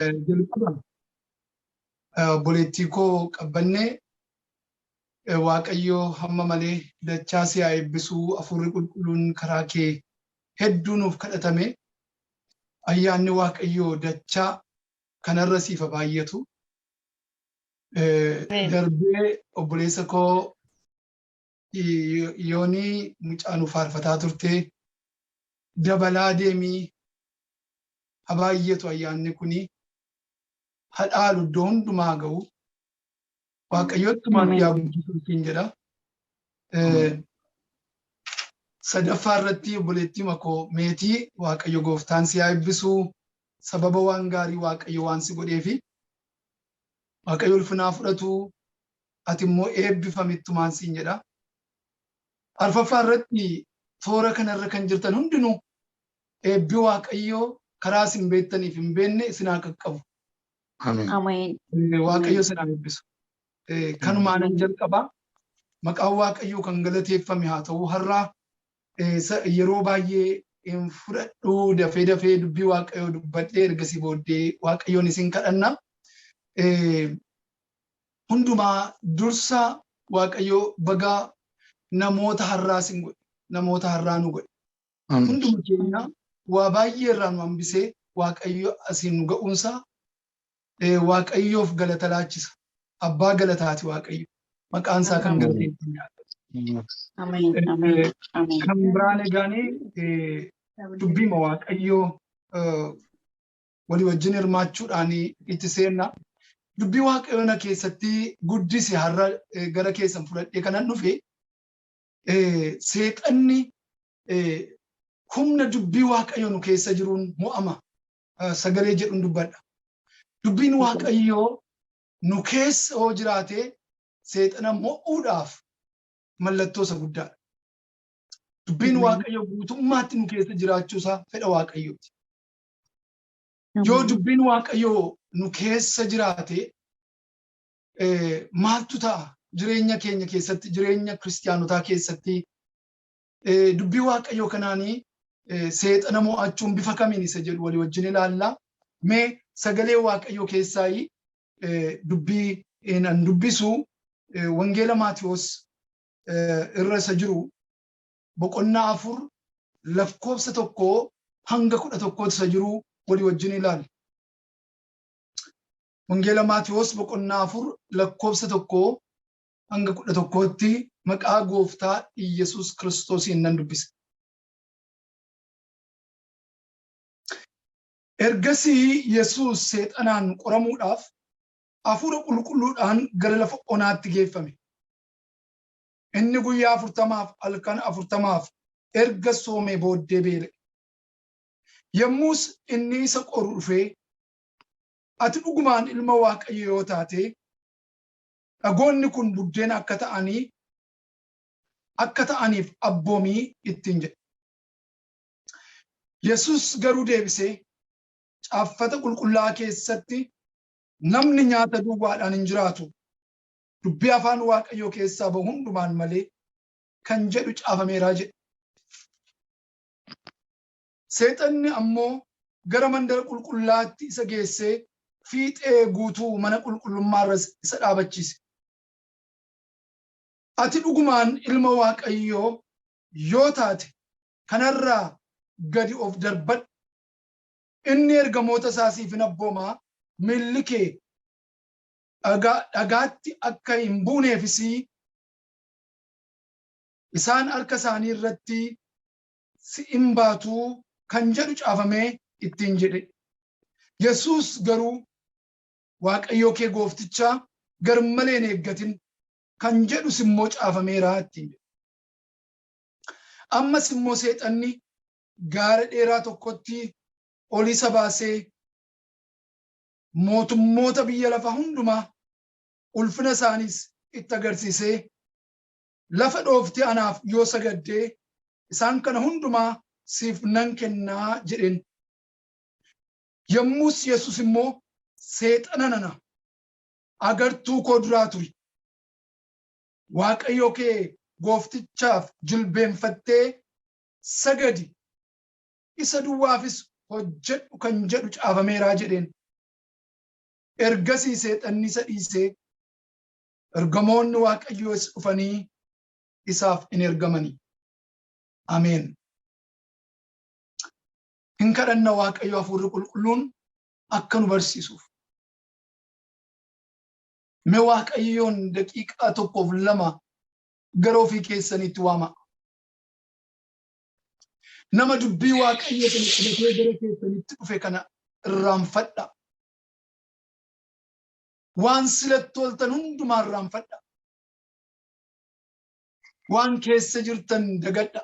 jalqaba obboleettii koo qabbannee Waaqayyoo hamma malee dachaa si haa eebbisuu Hafuurri Qulqulluun karaa kee hedduu nuuf kadhatame ayyaanni Waaqayyoo dachaa kanarra siif baay'atu. Darbee obboleessa koo yoonii mucaan faarfataa turte dabalaa deemii habaayyetu ayyaanni kuni hadhaalu iddoo hundumaa ga'u Waaqayyootti maal yaa guddisuutiin jedha. Sadaffaa irratti obboleettii makoo meetii Waaqayyo gooftaan si haa eebbisuu sababa waan gaarii Waaqayyo waan si godheefi Waaqayyo ulfinaa fudhatu ati immoo eebbifamittumaan siin jedha. Arfaffaa irratti toora kanarra kan jirtan hundinuu eebbi Waaqayyoo karaa isin beektaniif hin beekne isin haa qaqqabu. Ameen. Waaqayyo isin haa eebbisu. Kanumaanan jalqabaa maqaan Waaqayyoo kan galateeffame haa ta'u har'aa yeroo baay'ee fudhadhuu dafee dubbii Waaqayyoo dubbadhee ergasii booddee Waaqayyoon isin kadhanna. Hundumaa dursa Waaqayyoo bagaa namoota har'aa isin godhe namoota har'aa nu godhe. Hunduma keenya waa baay'ee irraa nu hambisee Waaqayyo asiin nu ga'uunsaa Waaqayyoof galata laachisa. Abbaa galataati Waaqayyo. Maqaan isaa kan galateeffamu. Ameen. Kan biraan egaanii dubbiima Waaqayyoo walii wajjin hirmaachuudhaan itti seenna. Dubbii Waaqayyoona keessatti guddisi har'a gara keessan fudhadhee kanan dhufe seexanni humna dubbii Waaqayyoo nu keessa jiruun mo'ama. Sagalee jedhuun dubbadha. Dubbiin Waaqayyoo nu keessa hoo jiraate seexana mo'uudhaaf mallattoo isa guddaadha. Dubbiin Waaqayyoo guutummaatti nu keessa jiraachuusaa fedha Waaqayyooti. Yoo dubbiin Waaqayyoo nu keessa jiraate maaltu ta'a jireenya keenya keessatti jireenya kiristaanotaa keessatti dubbii Waaqayyoo kanaanii seexana mo'achuun bifa kamiin isa jedhu walii wajjin ilaallaa. Mee sagalee Waaqayyoo keessaa dubbii nan dubbisu wangeela Maatiyos irra isa jiru boqonnaa 4 lakkoofsa 1 hanga 11 isa jiru walii wajjin ilaalla. Wangeela Maatiyos boqonnaa 4 lakkoofsa 1 hanga 11tti maqaa gooftaa Iyesuus Kiristoosiin nan dubbisa. Ergasii Yesuus seexanaan qoramuudhaaf Hafuura Qulqulluudhaan gara lafa onaatti geeffame. Inni guyyaa 40 halkan 40 erga soomee booddee beela'e. Yommus inni isa qoru dhufee ati dhugumaan ilma Waaqayyoo yoo taate dhagoonni kun buddeena akka ta'aniif abboomii ittiin jedhe. Yesuus garuu deebisee caaffata qulqullaa'aa keessatti namni nyaata duwwaadhaan hin jiraatu dubbii afaan Waaqayyoo keessaa bahu hundumaan malee kan jedhu caafameeraa jedhe. Seexanni ammoo gara mandara qulqullaatti isa geessee fiixee guutuu mana qulqullummaarra isa dhaabachiise. Ati dhugumaan ilma Waaqayyoo yoo taate kanarraa gadi of darbadhu. Inni ergamoota isaa siif hin abboomaa miilli kee dhagaatti akka hin buuneefis isaan harka isaanii irratti si hin baatuu kan jedhu caafamee ittiin jedhe. Yesuus garuu Waaqayyoo kee gooftichaa gar malee hin eeggatin kan jedhus immoo caafameeraa ittiin jedhe. Ammas immoo seexanni gaara dheeraa tokkotti ol isa baasee mootummoota biyya lafaa hundumaa ulfina isaaniis itti agarsiisee lafa dhoofte anaaf yoo sagaddee isaan kana hundumaa siif nan kennaa jedheen. Yommus Yesuus immoo seexana nana agartuu koo duraa turi. Waaqayyoo kee gooftichaaf jilbeenfattee sagadi isa duwwaafis hojjedhu kan jedhu caafameeraa jedheen. ergasii seexanni isa dhiisee ergamoonni Waaqayyoos dhufanii isaaf in ergamanii. Ameen. Hin kadhanna Waaqayyo Hafuurri Qulqulluun akka nu barsiisuuf. Mee Waaqayyoon daqiiqaa tokkoof lama gara ofii keessaniitti waama. Nama dubbii Waaqayyo kana qabatee gara keessanitti dhufe kana irraanfadha. Waan silatti toltan hundumaa irraanfadha. Waan keessa jirtan dagadha.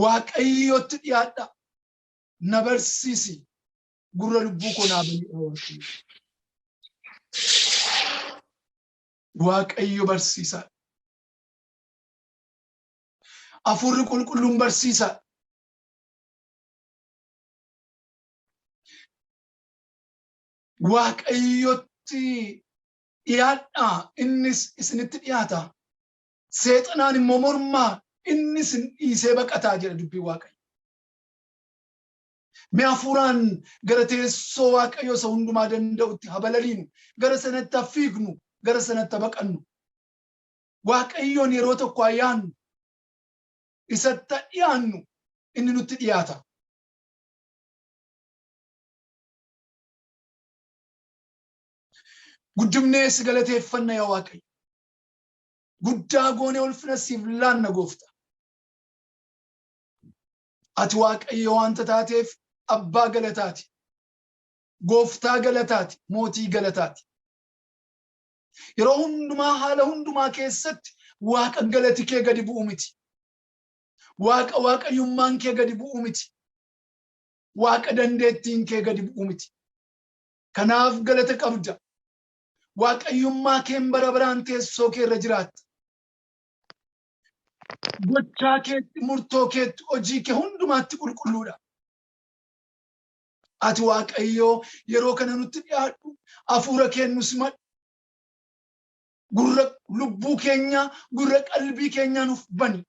Waaqayyotti dhiyaadha. Na barsiisi. Gurra lubbuu koo naa banidha Waaqayyo. Waaqayyo barsiisa. Hafuurri Qulqulluun barsiisa. Waaqayyotti dhiyaadha. Innis isinitti dhiyaata. Seexanaan immoo mormaa innis dhiisee baqataa jedha dubbii Waaqayyo. Mee hafuuraan gara teessoo Waaqayyo isa hundumaa danda'utti habalaliinu, gara sanatti fiignu, gara sanatti baqannu. Waaqayyoon yeroo tokko ayyaannu, isatti dhiyaannu, inni nutti dhiyaata. Guddumnee si galateeffanna yaa Waaqayyo. Guddaa goonee ulfina siif laanna Goofta. Ati Waaqayyo waanta taateef abbaa galataati. Gooftaa galataati. Mootii galataati. Yeroo hundumaa haala hundumaa keessatti Waaqa galati kee gadi bu'u miti. Waaqa waaqayyummaan kee gadi bu'u miti. Waaqa dandeettiin kee gadi bu'u miti. Kanaaf galata qabda. Waaqayyummaa kee bara baraan teessoo kee irra jiraatta. Gochaa keetti, murtoo keetti, hojii kee hundumaatti qulqulluudha. Ati Waaqayyoo yeroo kana nutti dhiyaadhu hafuura kee nu simadhu. Gurra lubbuu keenya, gurra qalbii keenya nuuf bani.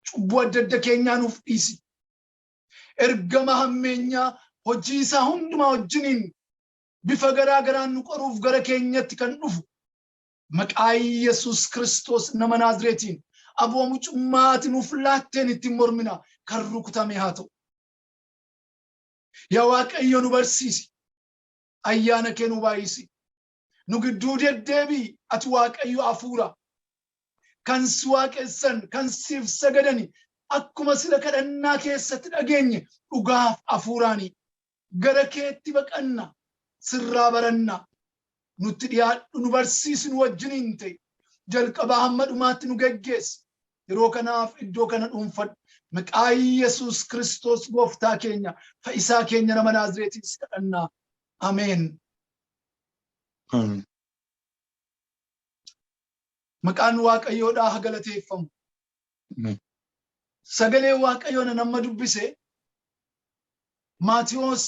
Cubbuu adda adda keenyaa nuuf dhiisi. Ergama hammeenyaa hojii isaa hundumaa wajjiniin bifa garaa garaan nu qoruuf gara keenyatti kan dhufu maqaa Yesuus Kiristoos nama Naazreetiin aboomu cummaati nuuf laatteen ittiin mormina kan rukutame haa ta'u. Yaa Waaqayyo nu barsiisi. Ayyaana kee nu baay'isi. Nu gidduu deddeebii. Ati Waaqayyo hafuura. Kan si waaqessan, kan siif sagadani akkuma sila kadhannaa keessatti dhageenye dhugaaf hafuuraanii gara keetti baqanna. Sirraa baranna. Nutti dhiyaadhu nu barsiisi nu wajjiniin ta'e. Jalqabaa hamma dhumaatti nu geggeessi. Yeroo kanaaf iddoo kana dhuunfadhu. Maqaa Yesuus Kiristoos Gooftaa keenya fayyisaa keenya nama Naazreetiis kadhannaa. Ameen. Maqaan Waaqayyoodhaa haa galateeffamu. Sagalee Waaqayyoon nama dubbise Maatiyos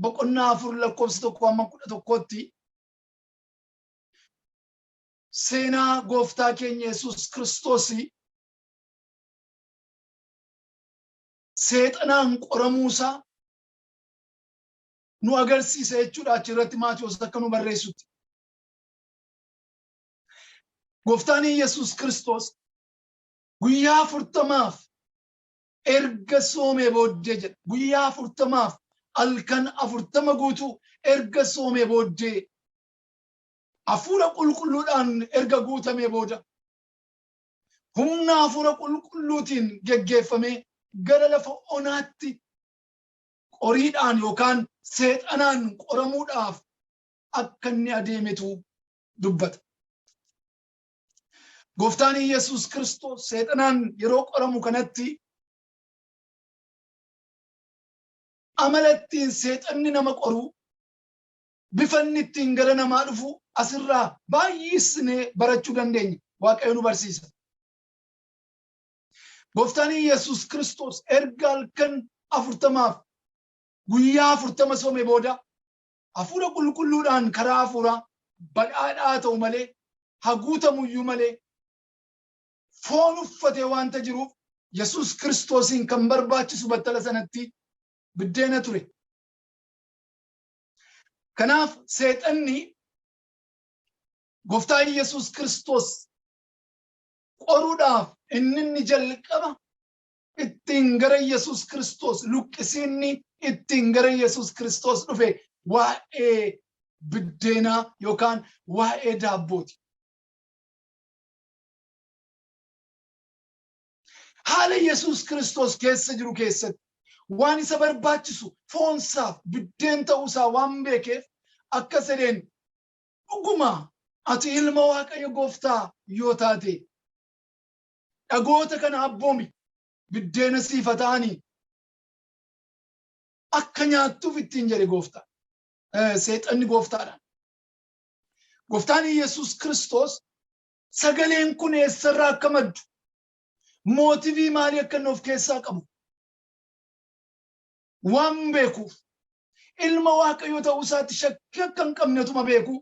boqonnaa 4:1-11 seenaa Gooftaa keenya Yesuus Kiristoosii seexanaan qoramuusaa nu agarsiisa jechuudha. Achirratti Maatiyos akka nu barreessutti. Gooftaan Yesuus Kiristoos guyyaa 40 erga soomee booddee jedha. Guyyaa 40 halkan 40 guutuu erga soomee booddee hafuura qulqulluudhaan erga guutamee booda humna hafuura qulqulluutiin geggeeffamee gara lafa onaatti qoriidhaan yookaan seexanaan qoramuudhaaf akka inni adeemetu dubbata. Gooftaan Yesuus Kiristoos seexanaan yeroo qoramu kanatti amalattiin seexanni nama qoru bifanni ittiin gara namaa dhufu asirraa baay'isnee barachuu dandeenya. Waaqayyo nu barsiisa. Gooftaan Yesuus Kiristoos erga halkan 40 guyyaa 40 soomee booda hafuura qulqulluudhaan karaa hafuuraa badhaadhaa ta'u malee haguutamuyyuu malee foon uffatee waanta jiruuf Yesuus Kiristoosiin kan barbaachisu battala sanatti biddeena ture. Kanaaf seexanni Gooftaa Yesuus Kiristoos qoruudhaaf inni jalqaba ittiin gara Yesuus Kiristoos luqqisiinni ittiin gara Yesuus Kiristoos dhufe waa'ee biddeenaa yookaan waa'ee daabbooti. Haala Yesuus Kiristoos keessa jiru keessatti waan isa barbaachisu foonsaaf biddeen ta'uusaa waan beekeef akka sedeen dhuguma ati ilma Waaqayyo Gooftaa yoo taate dhagoota kana abboomi biddeena siifa ta'anii akka nyaattuuf ittiin jedhe Gooftaa. Seexanni Gooftaadhaan. Gooftaan Yesuus Kiristoos sagaleen kun eessarraa akka maddu mootivii maalii akka inni of keessaa qabu waan beekuuf ilma Waaqayyoo ta'uusaatti shakkii akka hin qabnetuma beeku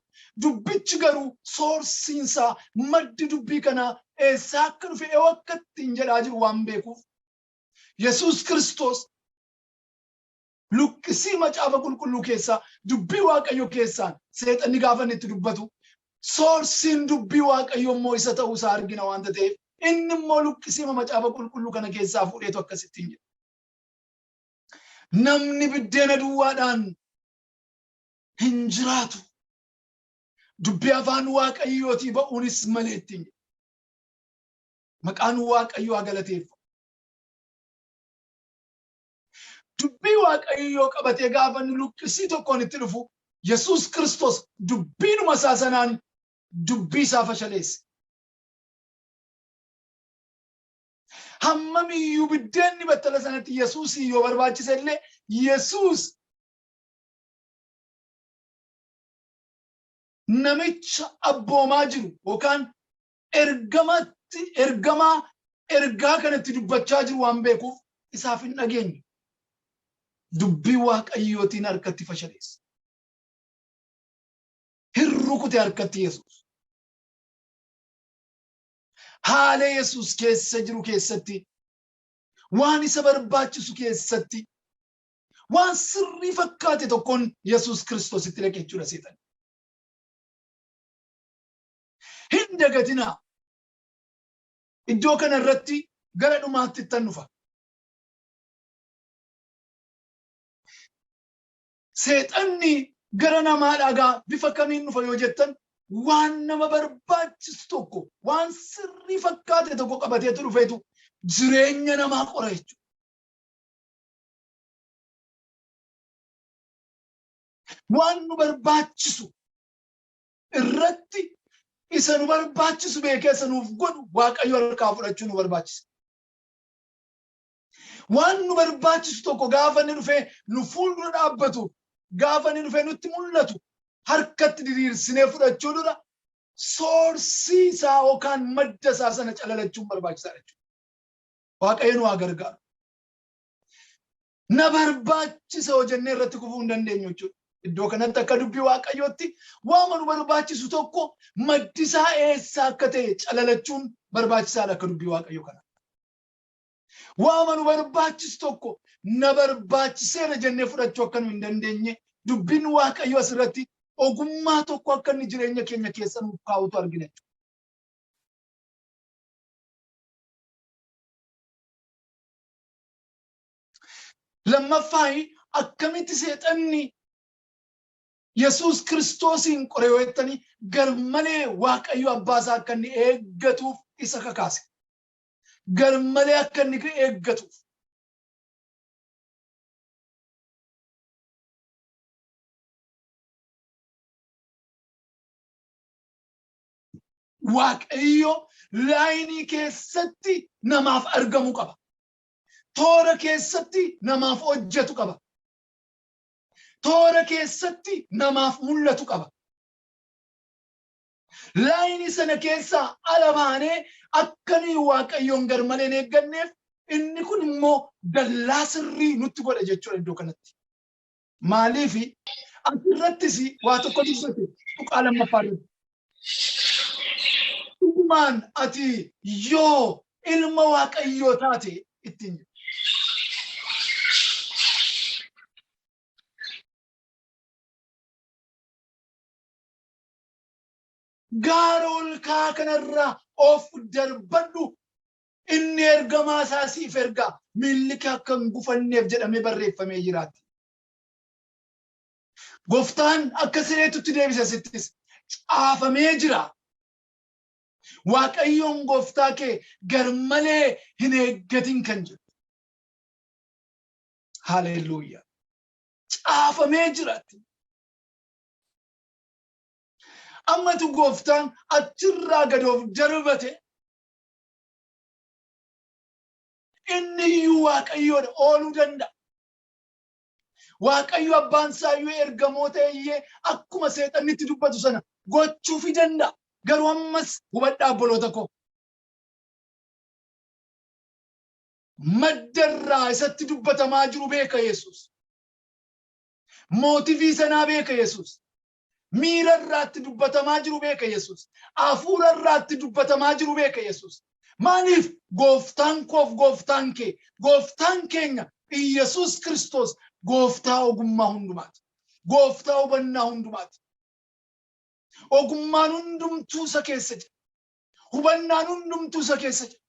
dubbichi garuu soorsiinsaa maddi dubbii kanaa eessaa akka dhufe akka ittiin jedhaa jiru waan beekuuf Yesuus Kiristoos luqqisii macaafa qulqulluu keessaa dubbii Waaqayyoo keessaan seexanni gaafa inni itti dubbatu soorsiin dubbii Waaqayyoo immoo isa ta'uusaa argina waan ta'eef inni immoo luqqisii macaafa qulqulluu kana keessaa fuudheetu akkasittiin jedha. Namni biddeena duwwaadhaan hin jiraatu. Dubbii afaan Waaqayyootii ba'uunis malee ittiin jedha. Maqaan Waaqayyoo haa galateeffamu. Dubbii Waaqayyoo qabatee gaafa inni luqqisii tokkoon itti dhufu Yesuus Kiristoos dubbiinuma isaa sanaan dubbii isaa fashaleesse. Hammamiyyuu biddeenni battala sanatti Yesuus yoo barbaachise illee Yesuus namicha abboomaa jiru yookaan ergaa kanatti dubbachaa jiru waan beekuuf isaaf hin dhageenye. Dubbii Waaqayyootiin harkatti fashaleesse. Hin rukute harkatti Yesuus. Haala Yesuus keessa jiru keessatti waan isa barbaachisu keessatti waan sirrii fakkaate tokkoon Yesuus Kiristoos itti dhaqe jechuudha seexanni. Hin dagatinaa. Iddoo kana irratti gara dhumaatti ittan dhufa. Seexanni gara namaadhaa bifa kamiin dhufa yoo jettan waan nama barbaachisu tokko waan sirrii fakkaate tokko qabateetu dhufeetu jireenya namaa qora jechuudha. Waan nu barbaachisu irratti isa nu barbaachisu beekee isa nuuf godhu Waaqayyo harkaa fudhachuu nu barbaachisa. Waan nu barbaachisu tokko gaafa inni dhufee nu fuuldura dhaabbatu gaafa inni dhufee nutti mul'atu harkatti diriirsinee fudhachuu dura soorsii isaa yookaan madda isaa sana calalachuun barbaachisaadha jechuudha. Waaqayyo nu haa gargaaru. Na barbaachisa hojjennee irratti kufuu hin dandeenyu jechuudha. Iddoo kanatti akka dubbii Waaqayyootti waan nu barbaachisu tokko maddi isaa eessaa akka ta'e calalachuun barbaachisaadha akka dubbii Waaqayyoo kana. Waan nu barbaachisu tokko na barbaachiseera jennee fudhachuu akka nu hin dandeenye dubbiin Waaqayyoo asirratti ogummaa tokko akka inni jireenya keenya keessa nuuf kaa'utu argina. Lammaffaa akkamitti seexanni Yesuus Kiristoosiin qore yoo jettanii garmalee Waaqayyo abbaa isaa akka inni eeggatuuf isa kakaase. Garmalee akka inni eeggatuuf. Waaqayyo laayinii keessatti namaaf argamu qaba. Toora keessatti namaaf hojjetu qaba. Toora keessatti namaaf mul'atu qaba. Laayinii sana keessaa ala baanee akka nuyi Waaqayyoon garmalee hin eegganneef inni kun immoo dallaa sirrii nutti godha jechuudha iddoo kanatti. Maaliif asirrattis waa tokko dubbate tuqaa lammaffaa irratti. Dhugumaan ati yoo ilma Waaqayyoo taate ittiin gaara ol ka'aa kanarraa of darbadhu. Inni ergamaa isaa siif ergaa miilli kee akka hin gufanneef jedhamee barreeffamee jiraatti. Gooftaan akka sireetutti deebisa sittis caafamee jira. Waaqayyoon gooftaa kee garmalee hin eeggatin kan jedhu. Haleluuyaa. Caafamee jiraatti. Ammatu gooftaan achirraa gadoof darbate. Inni iyyuu waaqayyoodha ooluu danda'a. Waaqayyo abbaan isaayyuu ergamoota iyyee akkuma seexannitti dubbatu sana gochuufi danda'a. Garuu ammas hubadhaa obboloota koo. Maddarraa isatti dubbatamaa jiru beeka Yesuus. Mootifii sanaa beeka Yesuus. Miirarraatti dubbatamaa jiru beeka Yesuus. Hafuurarraatti dubbatamaa jiru beeka Yesuus. Maaliif gooftaan koof gooftaan kee gooftaan keenya Yesuus Kiristoos gooftaa ogummaa hundumaati. Gooftaa hubannaa hundumaati. Ogummaan hundumtuu isa keessa jira. Hubannaan hundumtuu isa keessa jira.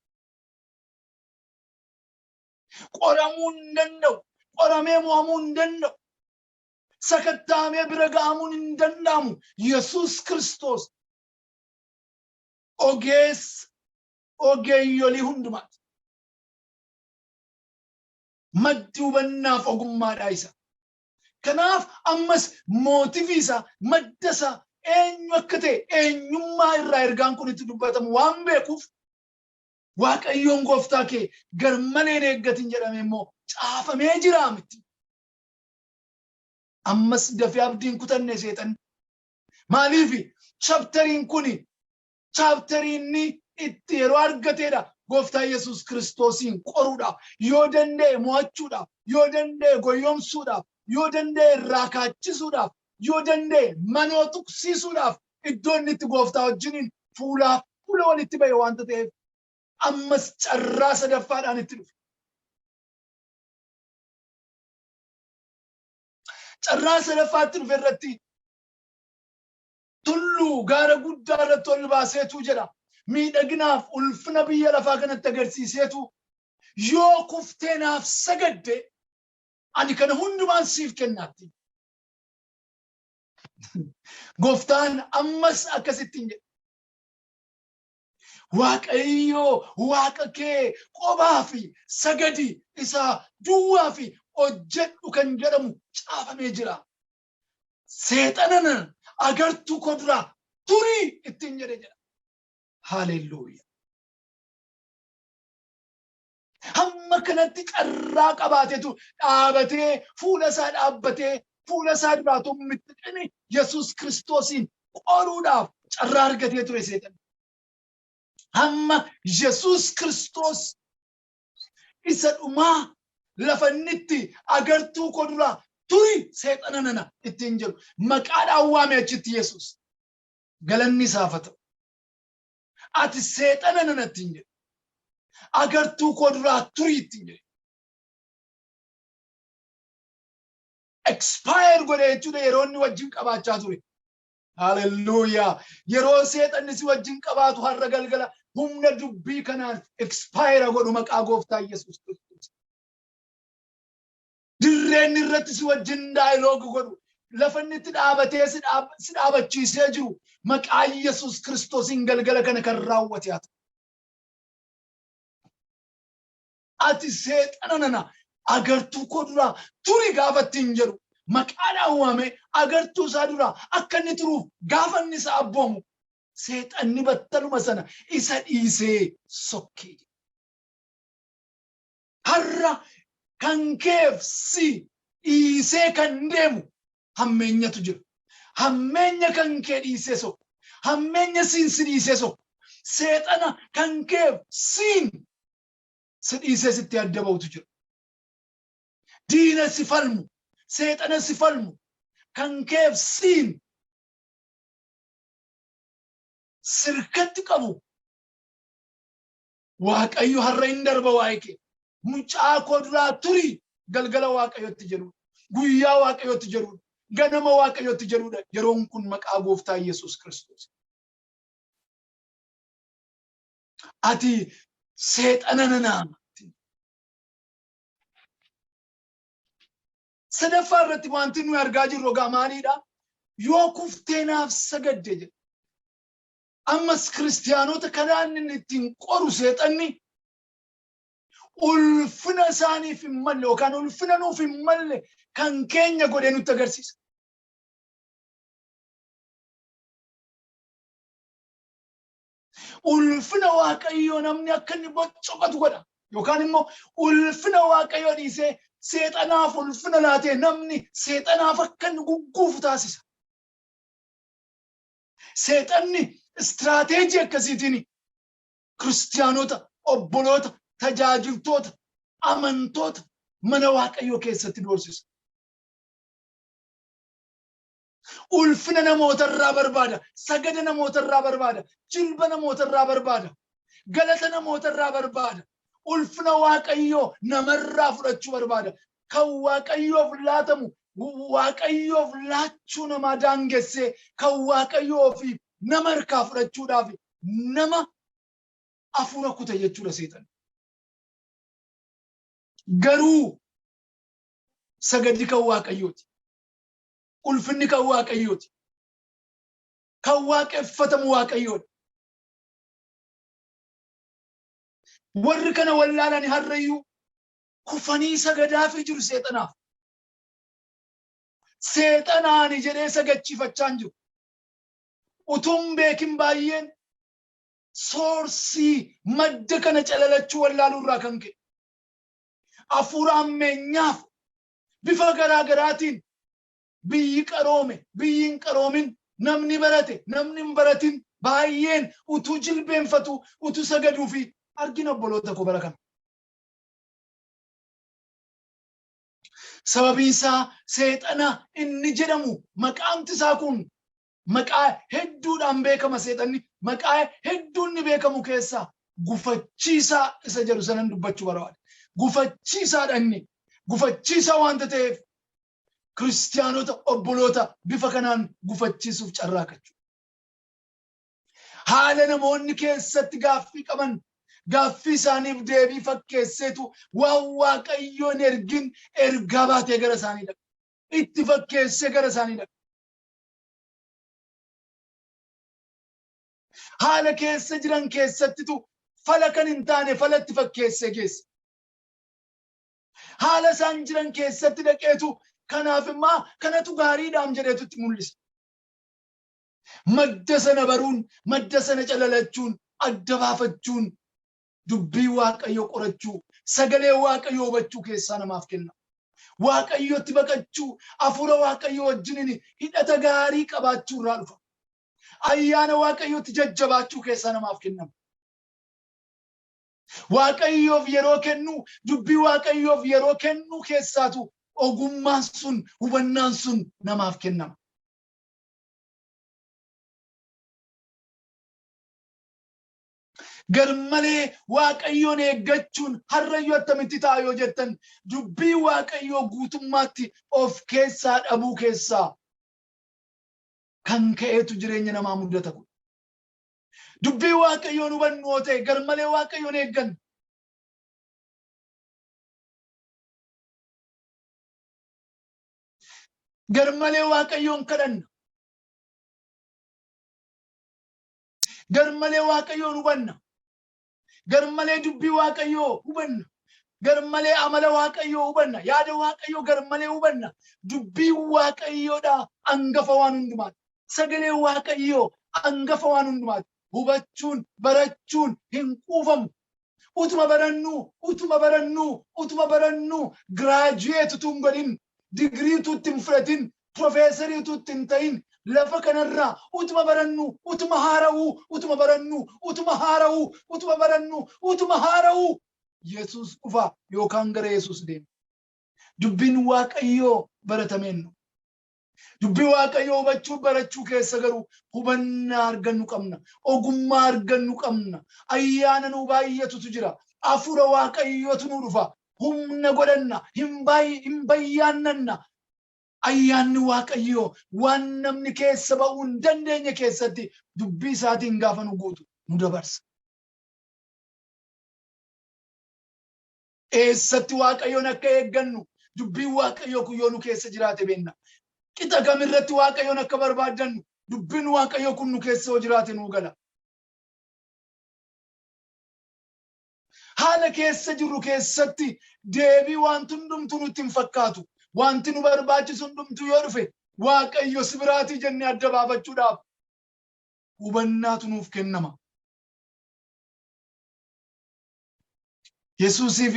Qoramuu hin danda'u. Qoramee mo'amuu hin danda'u. Sakattaamee bira ga'amuu hin danda'amu. Yesuus Kiristoos ogeessa ogeeyyolii hundumaati. Maddi hubannaaf ogummaadhaa isa. Kanaaf ammas mootifii isaa madda isaa eenyu akka ta'e eenyummaa irraa ergaan kun itti dubbatamu waan beekuuf Waaqayyoon gooftaa kee garmalee hin eeggatin jedhame immoo caafamee jira miti. Ammas dafee abdiin kutanne seexan. Maaliif chaaptariin kuni chaaptariin itti yeroo argateedha. Gooftaa Yesuus Kiristoosiin qoruudhaaf yoo danda'e mo'achuudhaaf yoo danda'e goyyomsuudhaaf yoo danda'e irraa kaachisuudhaaf yoo danda'e manoo tuqsiisuudhaaf iddoo inni itti gooftaa wajjiniin fuula walitti ba'e waanta ta'eef ammas carraa sadaffaadhaan itti dhufe. Carraa sadaffaatti dhufe irratti tulluu gaara guddaa irratti ol baaseetu jedha. Miidhaginaaf ulfina biyya lafaa kanatti agarsiiseetu yoo kuftee naaf sagadde ani kana hundumaan siif kennaatti. Gooftaan ammas akkasittiin jedhe. Waaqayyoo waaqa kee qobaa fi sagadi isaa duwwaa fi hojjedhu kan jedhamu caafamee jira. Seexanana agartuu koo duraa turii ittiin jedhe jedha. Haleluuyaa. Hamma kanatti carraa qabaateetu dhaabatee fuula isaa dhaabbatee fuula isaa duraatu mixxine Yesuus Kiristoosiin qoruudhaaf carraa argatee ture seexan. Hamma Yesuus Kiristoos isa dhumaa lafa innitti agartuu koo duraa turi seexanana ittiin jedhu maqaadhaan waame achitti Yesuus. Galanni isaaf haa ta'u. Ati seexanana ittiin jedhu. Agartuu koo duraa turi ittiin jedhu. Expire godhe jechuudha yeroo inni wajjin qabaachaa ture. Haleluuyaa. Yeroo seexanni si wajjin qabaatu har'a galgala humna dubbii kanaan expire godhu maqaa gooftaa Yesuus Kiristoos. Dirreen irratti si wajjin daayiloogi godhu. Lafa inni itti dhaabatee si dhaabachiisee jiru maqaa Yesuus Kiristoosiin galgala kana kan raawwate haa ta'u. Ati seexanana agartuu koo duraa turi gaafa ittiin jedhu maqaadhaan waame agartuu isaa duraa akka inni turuuf gaafa inni isa abboomu seexanni battaluma sana isa dhiisee sokkee. Har'a kan keef si dhiisee kan deemu hammeenyatu jira. Hammeenya kan kee dhiisee sokku. Hammeenya siin si dhiisee sokku. Seexana kan keef siin si dhiisee sitti adda ba'utu jira. Diina si falmu, seexana si falmu, kan keef siin sirkatti qabu. Waaqayyo har'a hin darba waa'ee kee. Mucaa koo duraa turi galgala Waaqayyotti jedhu. Guyyaa Waaqayyotti jedhu. Ganama Waaqayyotti jedhudha. Yeroon kun maqaa gooftaa Yesuus Kiristoos. ati seexana nana. Sadaffaa irratti wanti nuyi argaa jirru egaa maalidha? Yoo kufteenaaf sagadde jedhe. Ammas kiristaanota kanaan inni ittiin qoru seexanni ulfina isaaniif hin malle yookaan ulfina nuuf hin malle kan keenya godhee nutti agarsiisa. Ulfina Waaqayyoo namni akka inni boccokatu godha yookaan immoo ulfina Waaqayyoo dhiisee seexanaaf ulfina laatee namni seexanaaf akka inni gugguufu taasisa. Seexanni istirateejii akkasiitiin kiristaanota, obboloota, tajaajiltoota, amantoota mana Waaqayyoo keessatti doorsisa. Ulfina namootarraa barbaada, sagada namootarraa barbaada, jilba namootarraa barbaada, galata namootarraa barbaada, ulfina Waaqayyoo namarraa fudhachuu barbaada. Kan Waaqayyoof laatamu Waaqayyoof laachuu namaa daangessee kan Waaqayyoof nama harkaa fudhachuudhaaf nama hafuura kuta jechuudha seexan. Garuu sagaddi kan Waaqayyooti. Ulfinni kan Waaqayyooti. Kan waaqeffatamu Waaqayyoodha. Warri kana wallaalanii harrayyuu kufanii sagadaafii jiru seexanaaf. Seexanaani jedhee sagachiifachaa jiru. Utuun beekin baay'een soorsii madda kana calalachuu wallaaluu irraa kan ka'e. Hafuura ammeenyaaf bifa garaa garaatiin biyyi qaroome, biyyi hin qaroomin, namni barate, namni hin baratin baay'een utuu jilbeenfatu, utuu sagaduu fi argina obboloota koo bara kana. Sababiin isaa seexana inni jedhamu maqaamti isaa kun maqaa hedduudhaan beekama seexanni. Maqaa hedduun ni beekamu keessaa gufachiisaa isa jedhu sanan dubbachuu barbaada. Gufachiisaadha inni. Gufachiisaa waanta ta'eef kiristaanota obboloota bifa kanaan gufachiisuuf carraaqachu. Haala namoonni keessatti gaaffii qaban gaaffii isaaniif deebii fakkeesseetu waan Waaqayyoon ergin ergaa baatee gara isaanii dhaqa. Itti fakkeessee gara isaanii dhaqa. Haala keessa jiran keessattitu fala kan hin taane falatti fakkeessee geessa. Haala isaan jiran keessatti dhaqeetu kanaaf immoo kanatu gaariidhaam jedheetu itti mul'isa. Madda sana baruun, madda sana calalachuun, adda baafachuun, dubbii Waaqayyoo qorachuu, sagalee Waaqayyoo hubachuu keessaa namaaf kenna. Waaqayyootti baqachuu, hafuura Waaqayyoo wajjin hidhata gaarii qabaachuu irraa dhufa. Ayyaana Waaqayyootti jajjabaachuu keessaa namaaf kennama. Waaqayyoof yeroo kennu, dubbii Waaqayyoof yeroo kennu keessaatu ogummaan sun, hubannaan sun namaaf kennama. Garmalee Waaqayyoon eeggachuun harrayyuu attamitti ta'a yoo jettan dubbii Waaqayyoo guutummaatti of keessaa dhabuu keessaa kan ka'eetu jireenya namaa mudata kun. Dubbii Waaqayyoon hubannu yoo ta'e garmalee Waaqayyoon eeggan. Garmalee Waaqayyoon kadhanna. Garmalee Waaqayyoon hubanna. Garmalee dubbii Waaqayyoo hubanna. Garmalee amala Waaqayyoo hubanna. Yaada Waaqayyoo garmalee hubanna. Dubbii Waaqayyoodha hangafa waan hundumaati. Sagalee Waaqayyoo hangafa waan hundumaati. Hubachuun, barachuun hin quufamu. Utuma barannuu giraajuweetu tun godhin, digriitu ittiin fudhatin, profeesariitu ittiin ta'in, lafa kanarraa utuma barannuu, utuma haara'uu, Yesuus dhufa yookaan gara Yesuus deema. Dubbiin Waaqayyoo baratameennu. Dubbii Waaqayyoo hubachuu barachuu keessa garuu hubannaa argannu qabna. Ogummaa argannu qabna. Ayyaana nu baay'atutu jira. Hafuura Waaqayyootu nu dhufa. Humna godhanna. Hin bayyaannanna. Ayyaanni Waaqayyoo waan namni keessa ba'uu hin dandeenye keessatti dubbii isaatiin gaafa nu guutu nu dabarsa. eessatti waaqayyoon akka eeggannu dubbiin waaqayyoo kun yoo nu keessa jiraate beenna. Qixa kamirratti waaqayyoon akka barbaaddannu dubbiin waaqayyoo kun nu keessa yoo jiraate nuu gala. Haala keessa jirru keessatti deebii wanti hundumtuu nutti hin fakkaatu. Wanti nu barbaachisu hundumtuu yoo dhufe waaqayyo si biraatii jennee adda baafachuudhaaf hubannaatu nuuf kennama. Yesuusiif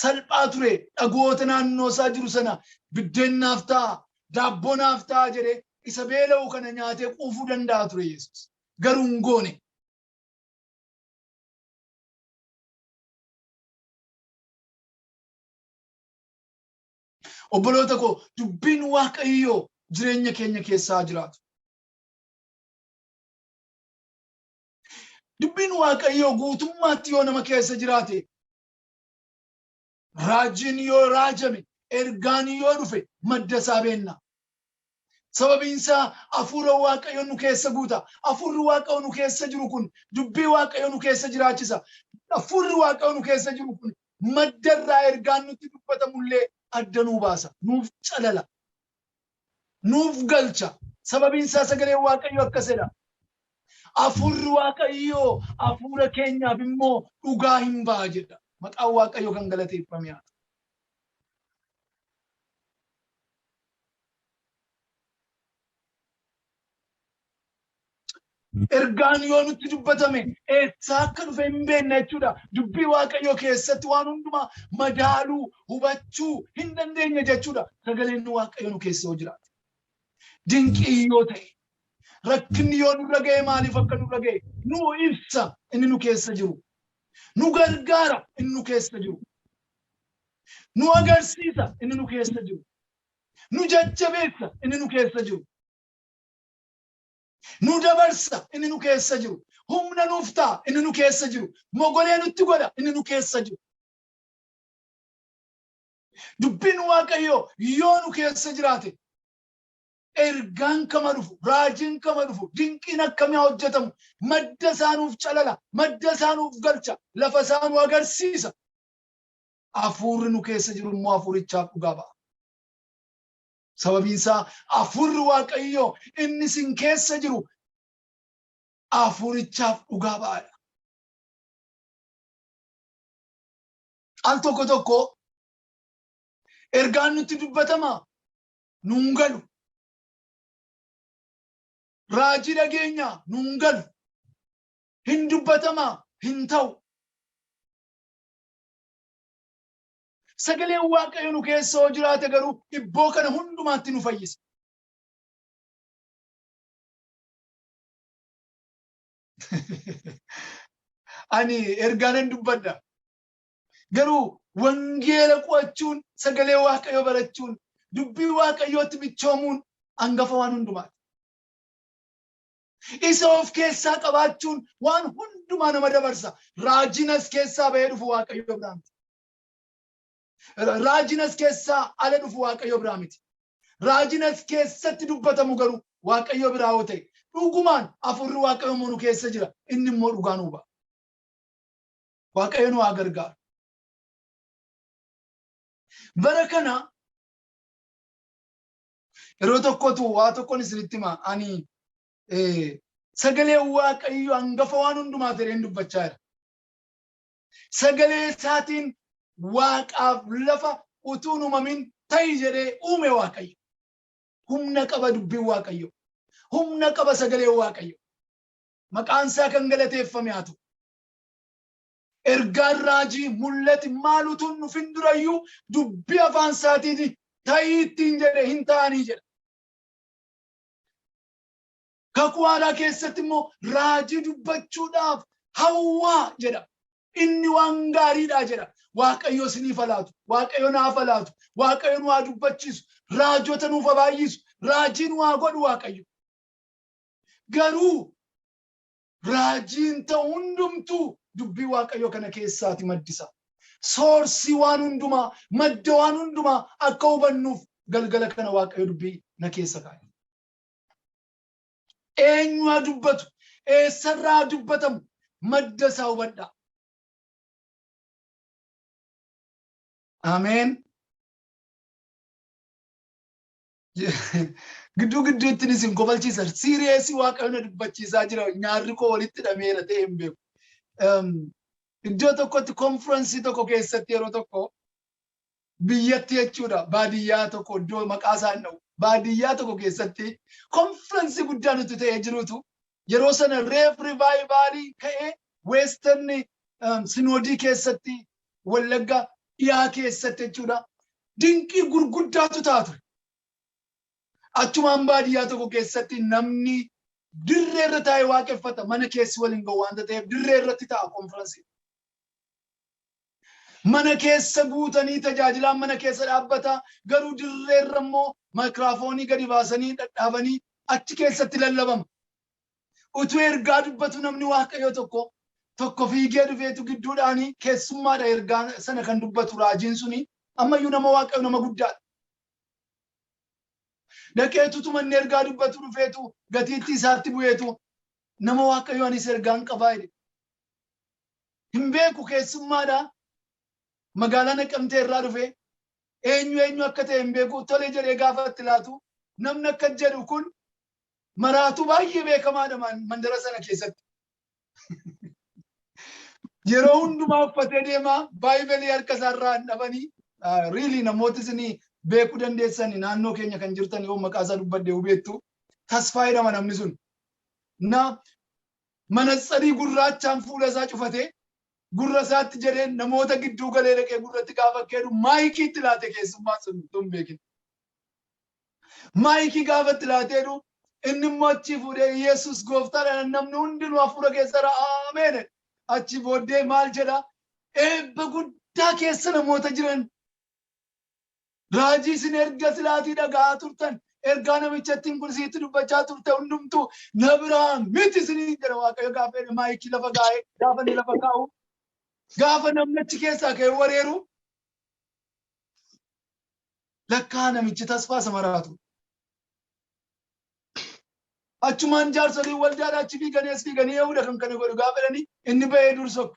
salphaa ture dhagoota naannoo isaa jiru sana biddeen naaf ta'a, daabboo naaf ta'a jedhee isa beela'u kana nyaatee quufuu danda'a ture Yesuus. Garuu hin goone. Obboloota koo dubbiin waaqayyoo jireenya keenya keessaa jiraatu. Dubbiin waaqayyoo guutummaatti yoo nama keessa jiraate raajiin yoo raajame ergaan yoo dhufe madda isaa beenna. Sababiin isaa hafuura waaqayyoo nu keessa guuta. Hafuurri waaqayyoo nu keessa jiru kun dubbii waaqayyoo nu keessa jiraachisa. Hafuurri waaqayyoo nu keessa jiru kun madda irraa ergaan nutti dubbatamullee adda nuu baasa. Nuuf calala. Nuuf galcha. Sababiin isaa sagaleen waaqayyoo akkasidha. Hafuurri waaqayyoo hafuura keenyaaf immoo dhugaa hin ba'a jedha. Maqaan waaqayyoo kan galateeffame haa ta'u. Ergaan yoo nutti dubbatame eessaa akka dhufe hin beekne jechuudha. Dubbii waaqayyoo keessatti waan hundumaa madaaluu, hubachuu hin dandeenye jechuudha. Sagaleen waaqayyoo nu keessa yoo jiraate. Dinqii yoo ta'e, rakkinni yoo nurra ga'e maaliif akka nurra ga'e nu ibsa inni nu keessa jiru. Nu gargaara inni nu keessa jiru. Nu agarsiisa inni nu keessa jiru. Nu jajjabeessa inni nu keessa jiru. Nu dabarsa inni nu keessa jiru. Humna nuuf ta'a inni nu keessa jiru. Mogolee nutti godha inni nu keessa jiru. Dubbiin waaqayyoo yoo nu keessa jiraate ergaan kama dhufu, raajiin kama dhufu, dinqiin akkamii hojjetamu madda isaanuuf calala, madda isaanuuf galcha, lafa isaanuu agarsiisa. Hafuurri nu keessa jiru immoo hafuurichaaf dhugaa ba'a. Sababiin isaa hafuurri waaqayyoo inni sin keessa jiru hafuurichaaf dhugaa ba'aadha. Al tokko tokko ergaan nutti dubbatama nuun galu. Raajii dhageenya nuun galu. Hin dubbatama hin ta'u. Sagaleen waaqayyo nu keessa yoo jiraate garuu ibboo kana hundumaatti nu fayyisa. Ani ergaanan dubbadha. Garuu wangeela qo'achuun, sagalee waaqayyo barachuun, dubbii waaqayyootti michoomuun hangafa waan hundumaati. Isa of keessaa qabaachuun waan hundumaa nama dabarsa. Raajinas keessaa bahee dhufu waaqayyo biraa miti. Raajinas keessaa ala dhufu waaqayyo biraa miti. Raajinas keessatti dubbatamu garuu waaqayyo biraa yoo ta'e dhugumaan hafuurri waaqayyo immoo nu keessa jira. Inni immoo dhugaa nuu ba'a. Waaqayyo nu haa gargaaru. Bara kana yeroo tokkotu waa tokkoon isinitti hima. Ani sagalee waaqayyo hangafa waan hundumaa ta'een dubbachaa jira. Sagalee isaatiin waaqaaf lafa utuu uumamin ta'i jedhee uume waaqayyo. Humna qaba dubbiin waaqayyo. Humna qaba sagalee waaqayyo. Maqaan isaa kan galateeffame haa ta'u. Ergaan raajii mul'ati maal utuu hin dhufin durayyuu dubbii afaan isaatiin ta'ii ittiin jedhe hin ta'anii jedha. Kakuu haaraa keessatti immoo raajii dubbachuudhaaf hawwaa jedha. Inni waan gaariidha jedha. Waaqayyo isiniif laatu, waaqayyo naaf laatu, waaqayyo nu haa dubbachiisu, raajota nuuf haa baay'isu, raajii nu haa godhu waaqayyo. Garuu raajiin ta'u hundumtuu dubbii waaqayyo kana keessaati maddisa. Soorsii waan hundumaa, madda waan hundumaa akka hubannuuf galgala kana waaqayyo dubbii na keessa kaa'e. Eenyu haa dubbatu, eessarraa dubbatamu madda isaa hubadhaa. Amen. Gidduu ittiin isin kofalchiisan siriyeesii Waaqayyoon dubbachiisaa jira nyaarri koo walitti hidhameera ta'e hin beeku. Iddoo tokkotti konfiraansii tokko keessatti yeroo tokko biyyatti jechuudha baadiyyaa tokko iddoo maqaa isaan dha'u baadiyyaa tokko keessatti konfiraansii guddaa nuti ta'ee jirutu yeroo sana reef rivaayivaalii ka'ee weestarni sinoodii keessatti Wallagga dhiyaa keessatti jechuudha dinqii gurguddaatu taatu. Achumaan baadiyyaa tokko keessatti namni dirree irra taa'ee waaqeffata mana keessi waliin ga'u waanta ta'eef dirree irratti ta'a konfiraansii. Mana keessa guutanii tajaajilaan mana keessa dhaabbata garuu dirree irra immoo maayikiraafoonii gadi baasanii dhadhaabanii achi keessatti lallabama. Utuu ergaa dubbatu namni Waaqayyoo tokko fiigee dhufeetu gidduudhaanii keessummaadha ergaa sana kan dubbatu raajiin suni ammayyuu nama Waaqayyoo nama guddaadha. Dhaqeetutu manni ergaa dubbatu dhufeetu gatiitti isaatti bu'eetu nama Waaqayyoo anis ergaan qabaa jedhe. Hin beeku keessummaadha. Magaalaa Naqamtee irraa dhufe eenyu akka ta'e hin beeku tole jedhee gaafa itti laatu namni akka jedhu kun maraatu baay'ee beekamaadha mandara sana keessatti. Yeroo hundumaa uffatee deemaa baay'ee harka isaarraa hin dhabanii riilii namooti isinii beekuu dandeessanii naannoo keenya kan jirtan yoo maqaa isaa dubbadde hubeettu tasfaa jedhama namni sun. Manatsarii gurraachaan fuula isaa cufatee gurra isaatti jedhee namoota gidduu galee dhaqee gurratti gaafa keedu maayikii itti laate keessummaan sun tun beekin. Maayikii gaafa itti laateedu inni immoo achi fuudhee Yesuus gooftaadha namni hundinuu hafuura keessarra ameen. Achi booddee maal jedha eebba guddaa keessa namoota jiran. Raajii isin erga silaatii dhaga'aa turtan ergaa namichatti hin kursiitti dubbachaa turte hundumtuu na biraa miti isinii jedha Waaqayyo gaafa maayikii lafa gaa'ee gaafa inni lafa kaa'u. Gaafa namni achi keessaa ka'ee wareeru lakkaa namichi tasfaa isa maraatu. Achumaan jaarsolii waldaadhaa achi fiiganii eewuudha kan kana godhu gaafa jedhanii inni ba'ee dursokka.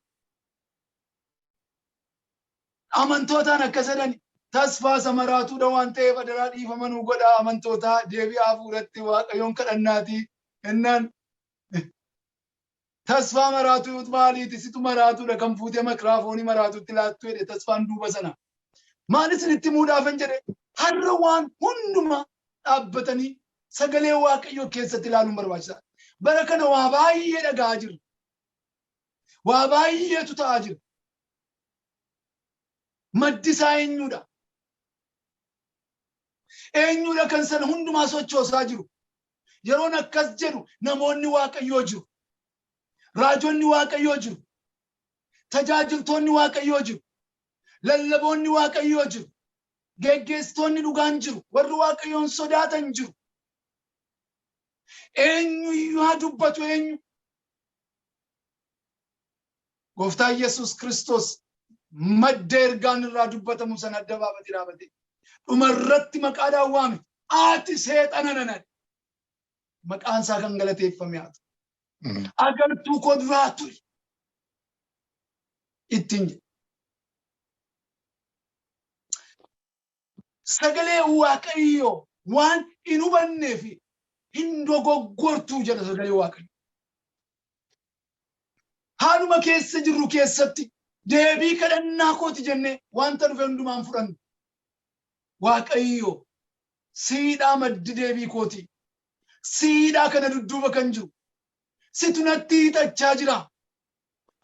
Amantootaan akkas jedhani tasfaa isa maraatuudha waan ta'eef adaraa dhiifamanuu godhaa amantootaa deebi'aa hafuuratti Waaqayyoon kadhannaatii jennaan. Tasfaa maraatu maaliiti situ maraatuudha kan fuutee maayikiraafoonii maraatutti laattu jedhe tasfaan duuba sana. Maal isinitti muudhaafan jedhe har'a waan hundumaa dhaabbatanii sagalee Waaqayyoo keessatti ilaaluun barbaachisaadha. Bara kana waa baay'ee dhaga'aa jirra. Waa baay'eetu ta'aa jira. Maddi isaa eenyuudha? Eenyuudha kan sana hundumaa sochoosaa jiru? Yeroon akkas jedhu namoonni Waaqayyoo jiru. Raajonni Waaqayyoo jiru. Tajaajiltoonni Waaqayyoo jiru. Lallaboonni Waaqayyoo jiru. Geggeessitoonni dhugaan jiru. Warri Waaqayyoon sodaatan jiru. Eenyu iyyuu dubbatu eenyu? Gooftaan Yesuus Kiristoos madda ergaan irraa dubbatamu sana adda baafatee dhaabate. Dhumarratti maqaadhaan waame. Ati seexana nana. Maqaan isaa kan galateeffame haa ta'u. Agartuu koo duraa turi. Ittiin jedhe. Sagalee Waaqayyoo waan hin hubannee fi hin dogoggortuu jedha sagalee Waaqayyoo. Haaluma keessa jirru keessatti deebii kadhannaa kooti jennee wanta dhufe hundumaan fudhannu. Waaqayyoo siidhaa maddi deebii kooti. Siidhaa kana dudduuba kan jiru. Situ natti hiixachaa jira.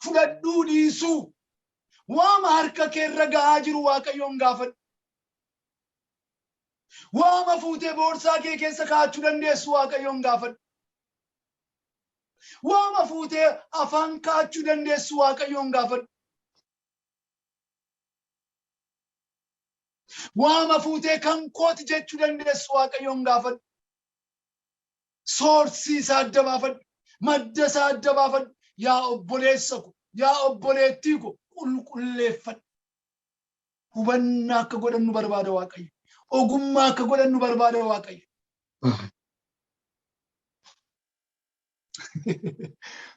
Fudhadhuu dhiisuu. Waama harka kee irra ga'aa jiru Waaqayyoon gaafadhu. Waama fuutee boorsaa kee keessa kaa'achuu dandeessu Waaqayyoon gaafadhu. Waama fuutee afaan kaa'achuu dandeessu Waaqayyoon gaafadhu. Waama fuutee kan kooti jechuu dandeessu Waaqayyoon gaafadhu. Soorsii isaa adda baafadhu. Madda isaa adda baafadhu. Yaa obboleessa ko, yaa obboleettii ko qulqulleeffadhu. Hubannaa akka godhannu barbaada Waaqayyo. Ogummaa akka godhannu barbaada Waaqayyo.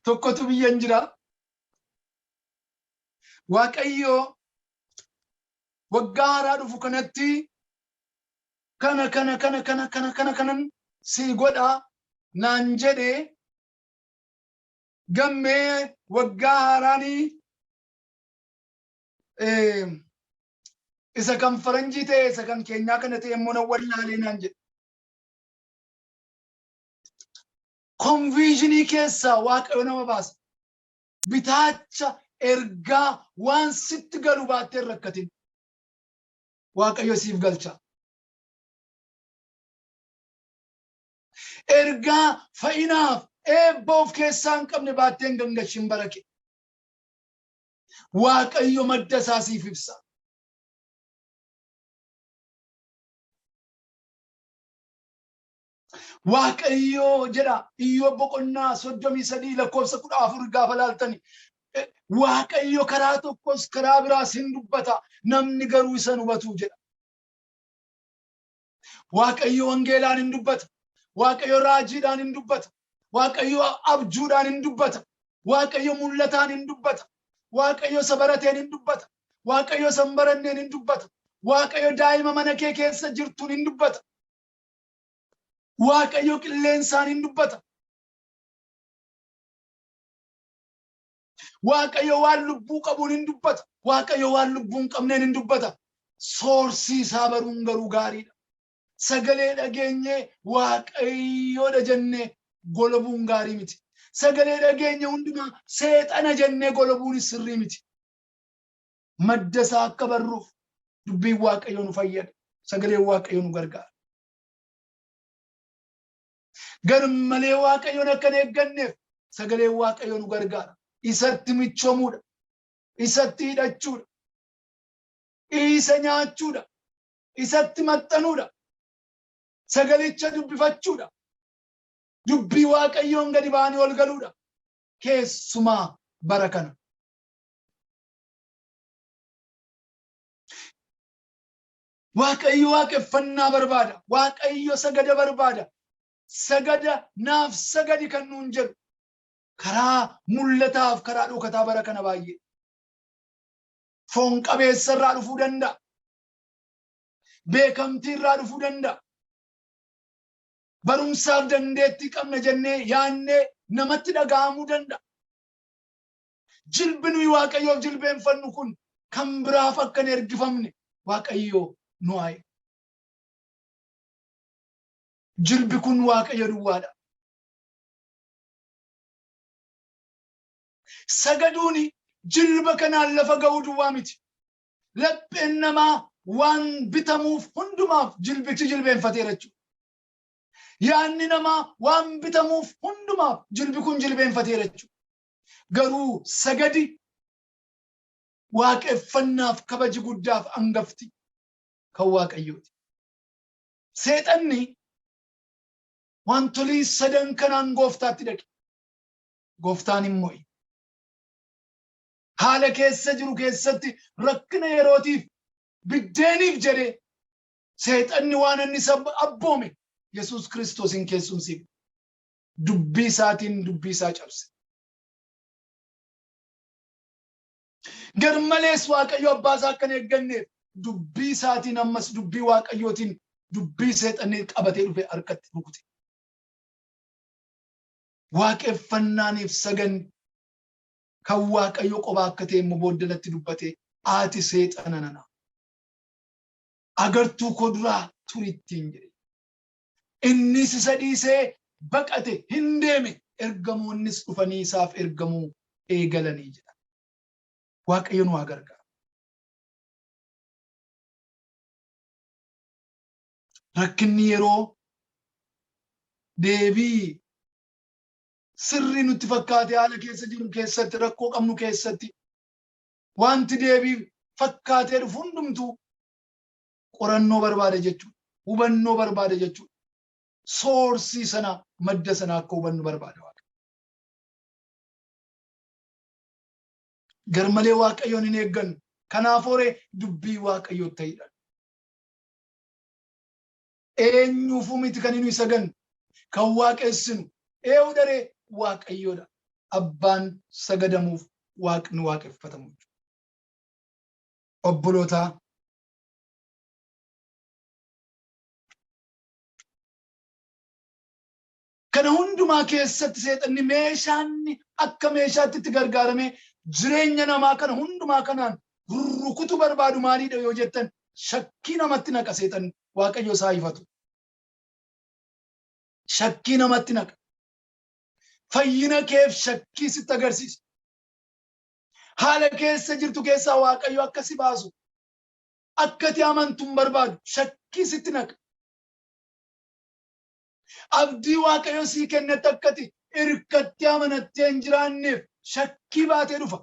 Tokkotu biyyan jira. Waaqayyo waggaa haaraa dhufu kanatti kanan si godha naan jedhe gammee waggaa haaraanii isa kan faranjii ta'e isa kan keenyaa kana ta'e immoo na wallaalee naan jedhe. Konviizhinii keessaa Waaqayyo nama baasa. Bitaacha ergaa waan sitti galu baattee hin rakkatin. Waaqayyo siif galcha. Ergaa fayyinaaf eebba of keessaa hin qabne baattee hin gangashin barake. Waaqayyo madda isaa siif ibsa. Waaqayyo jedha Iyyoob boqonnaa 33 lakkoofsa 14 gaafa laaltani. Waaqayyo karaa tokkos karaa biraas hin dubbata namni garuu isa hubatu jedha. Waaqayyo wangeelaan hin dubbata. Waaqayyo raajiidhaan hin dubbata. Waaqayyo abjuudhaan hin dubbata. Waaqayyo mul'ataan hin dubbata. Waaqayyo sabarateen hin dubbata. Waaqayyo sanbaranneen hin dubbata. Waaqayyo daa'ima mana kee keessa jirtuun hin dubbata. Waaqayyo qilleensaan hin dubbata. Waaqayyo waan lubbuu qabuun hin dubbata. Waaqayyo waan lubbuu hin qabneen hin dubbata. Soorsii isaa baruun garuu gaariidha. Sagalee dhageenyee Waaqayyoodha jennee golabuun gaarii miti. Sagalee dhageenye hundumaa seexana jennee golabuun sirrii miti. Madda isaa akka barruuf dubbiin Waaqayyo nu fayyada. Sagaleen Waaqayyo nu gargaara. Garmalee Waaqayyoon akka eegganneef sagaleen Waaqayyo nu gargaara. Isatti michoomuudha. Isatti hidhachuudha. Isa nyaachuudha. Isatti maxxanuudha. Sagalicha dubbifachuudha. Dubbii Waaqayyoon gadi baanii ol galuudha. Keessumaa bara kana. Waaqayyo waaqeffannaa barbaada. Waaqayyo sagada barbaada. Sagada naaf sagadi kan nuun jedhu karaa mul'ataaf karaa dhokataa bara kana baay'ee foon qabeessa irraa dhufuu danda'a. Beekamtii irraa dhufuu danda'a. Barumsaaf dandeettii qabna jennee yaannee namatti dhaga'amuu danda'a. Jilbi nuyi Waaqayyoof jilbeenfannu kun kan biraaf akka hin ergifamne Waaqayyoo nu haa eegu. Jilbi kun Waaqayyo duwwaadha. Sagaduuni jilba kanaan lafa ga'uu duwwaa miti. Lapheen namaa waan bitamuuf hundumaaf jilbichi jilbeenfateera jechuudha. Yaanni namaa waan bitamuuf hundumaaf jilbi kun jilbeenfateera jechuudha. Garuu sagadi waaqeffannaaf kabaji guddaaf hangafti kan Waaqayyooti. Seexanni wantolii sadan kanaan gooftaatti dhaqe. Gooftaan immoo haala keessa jiru keessatti rakkina yerootiif biddeeniif jedhee seexanni waan inni abboome Yesuus Kiristoosin keessumsiif dubbii isaatiin dubbii isaa cabse. Garmalees Waaqayyo abbaa isaa akka hin eegganneef dubbii isaatiin ammas dubbii Waaqayyootiin dubbii seexannii qabatee dhufe harkatti rukute. Waaqeffannaaniif sagan kan Waaqayyo qophaa akka ta'e immoo booddanatti dubbate ati seexana nana. Agartuu koo duraa turittiin jedhe. Innis isa dhiisee baqate hin deeme ergamoonnis dhufanii isaaf ergamuu eegalanii jedha. Waaqayyo nu haa gargaaru. Rakkinni yeroo deebii sirrii nutti fakkaate haala keessa jiru keessatti rakkoo qabnu keessatti wanti deebii fakkaatee dhufu hundumtuu qorannoo barbaada jechuudha. Hubannoo barbaada jechuudha. Soorsii sana madda sana akka hubannu barbaada. Garmalee Waaqayyoon hin eeggannu. Kanaaf horee dubbii Waaqayyoo ta'idha. Eenyuufuu miti kan inni sagannu kan waaqessinu eewu daree Waaqayyoodha. Abbaan sagadamuuf Waaqni waaqeffatamu. Obbolootaa Kana hundumaa keessatti seexanni meeshaanni akka meeshaatti itti gargaarame jireenya namaa kana hundumaa kanaan rukutu barbaadu maaliidha yoo jettan shakkii namatti naqa seexanni. Waaqayyo isaa ifatu. Shakkii namatti naqa. Fayyina keef shakkii sitti agarsiisa. Haala keessa jirtu keessaa Waaqayyo akka si baasu akka ati amantuun barbaadu shakkii sitti naqa. Abdii Waaqayyo sii kennetti akka ati irkatti amanattee hin jiraanneef shakkii baatee dhufa.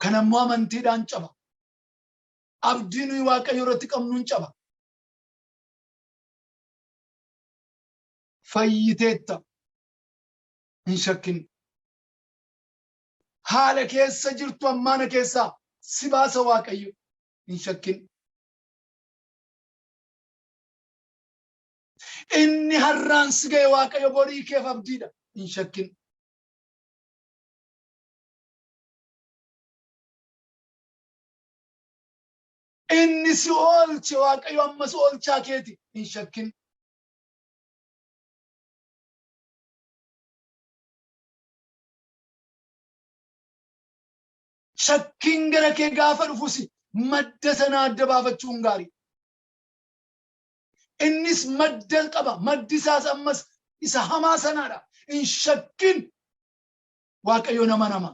Kan ammoo amantiidhaan caba. Abdii nuyi Waaqayyo irratti qabnuun caba. Fayyiteetta hin shakkin. Haala keessa jirtu ammaana keessaa si baasa Waaqayyo hin shakkin. Inni har'aan si ga'e Waaqayyo borii keef abdiidha hin shakkin. Inni si oolche Waaqayyo ammas oolchaa keeti hin shakkin. Shakkiin gara kee gaafa dhufusi madda sana adda baafachuun gaarii. Innis madda qaba. Maddi isaas ammas isa hamaa sanaadha. Hin shakkin. Waaqayyo nama nama.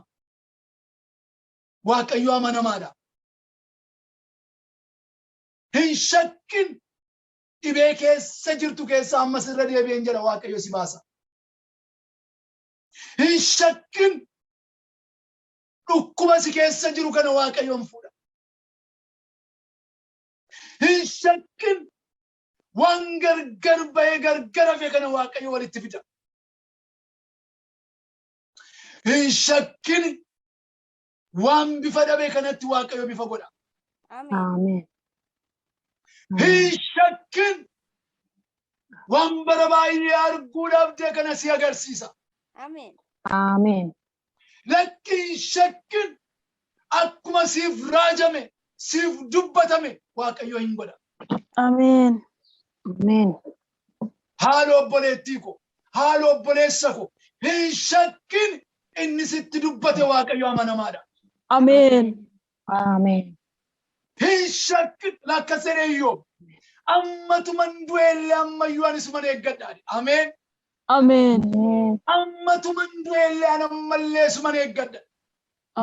Waaqayyo amanamaadha. Hin shakkin. Dhibee keessa jirtu keessa ammas irra deebi'een jedha Waaqayyo si baasa. Hin shakkin. Dhukkuba si keessa jiru kana Waaqayyoon fuudha. Hin shakkin. Waan gargar bahee gargar hafe kana Waaqayyo walitti fida. Hin shakkin. Waan bifa dhabe kanatti Waaqayyo bifa godha. Amen. Hin shakkin. Waan bara baay'ee arguudhaaf ta'e kana si agarsiisa. Amen. Amen. Lakki hin shakkin. Akkuma siif raajame, siif dubbatame Waaqayyo hin godha. Amen. Amen. Haala obboleettii ko, haala obboleessa ko, hin shakkin. Inni sitti dubbate Waaqayyo amanamaadha. Amen. Amen. Hin shakkin. Lakka sereeyyoo. Ammatuman du'eellee ammayyuu anis mana eeggadhaadha. Ameen. Amen. Ammatuman du'eellee anammallee suman eeggadha.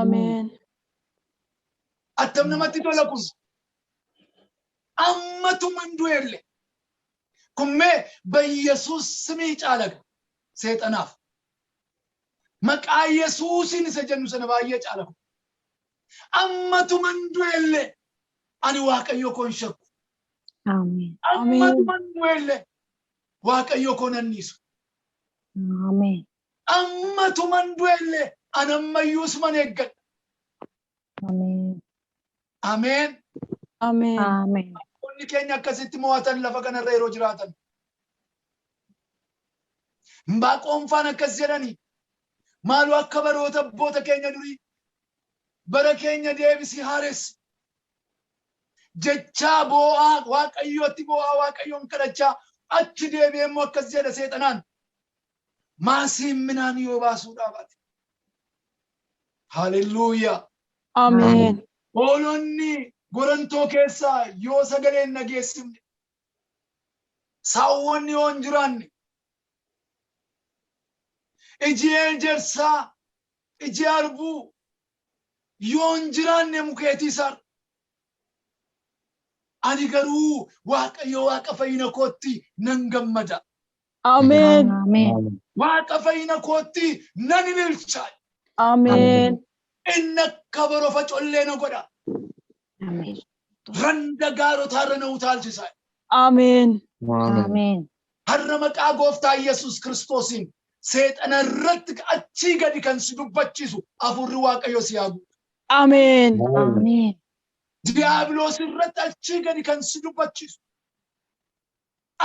Amen. Attam namatti tola kun. Ammatuman du'eellee. Kummee በኢየሱስ ስም ይጫለቅ ሰይጣናፍ መቃ ኢየሱስን ሰጀኑ ሰነባየ ጫለቁ አመቱ መንዱኤለ አኒ ዋቀዮ ኮንሸኩ አሜን አመቱ መንዱኤለ ዋቀዮ ኮነኒሱ አሜን አመቱ መንዱኤለ አነመዩስ መነገድ አሜን አሜን አሜን አሜን Keenya akkasitti mo'atan lafa kanarra yeroo jiraatan. Mbaaqoonfaan akkas jedhani. Maaloo akka baroota abboota keenya durii bara keenya deebisi haaressi. Jechaa boo'aa Waaqayyootti boo'aa Waaqayyoon kadhachaa achi deebi'ee immoo akkas jedha seexanaan. Maasiin minaan yoo baasuu dhaabate. Haalelluuyaa. Ameen. Hoolonni gorantoo keessaa yoo sagaleen nageessifne saawwanni yoo hin jiraanne iji ejersaa iji arbuu yoo hin jiraanne mukeetii isaarra ani garuu Waaqayyo Waaqa fayyina kootti nan gammada. Ameen. Waaqa fayyina kootti nan ililcha. Ameen. Inni akka borofa collee na godha. Amen. Randa gaaro taarra na utaalchisa. Amen. Amen. Har'a maqaa gooftaa Yesuus Kiristoosin seexana irratti achii gadi kan si dubbachiisu afurri Waaqayyo si haa guutu. Amen. Amen. Diiyaabiloos irratti achii gadi kan si dubbachiisu.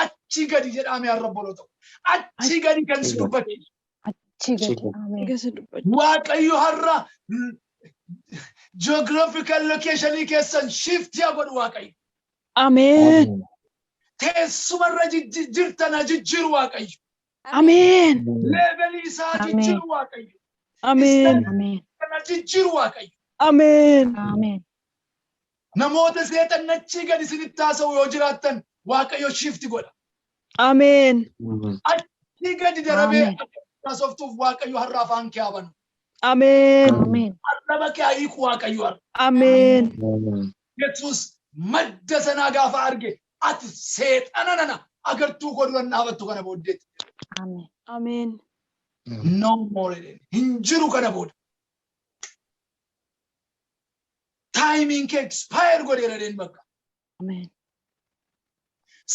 Achii gadi jedhamee har'a bolota. Achii gadi kan si dubbachiisu. Achii gadi. Amen. Waaqayyo har'a geographical location keessan shift yaa godhu Waaqayyo. Ameen. Teessumarra jirtana jijjiiru Waaqayyo. Ameen. Levelii isaa jijjiiru Waaqayyo. Ameen. Kana jijjiiru Waaqayyo. Ameen. Ameen. Namoota seexannachii gadi isinitti haasa'u yoo jiraattan Waaqayyo shifti godha. Ameen. Achii gadi darabee haasoftuuf Waaqayyo har'a afaan kee habanu. Ameen. Ameen. Arraba kee hiiku Waaqayyo har'a. Ameen. Yesuus madda sanaa gaafa arge ati seexana nana agartuu godhuun dhaabattu kana booddeetti. Ameen. Ameen. No more hin jiru kana booda. Timing kee expire godheera deen bakka. Ameen.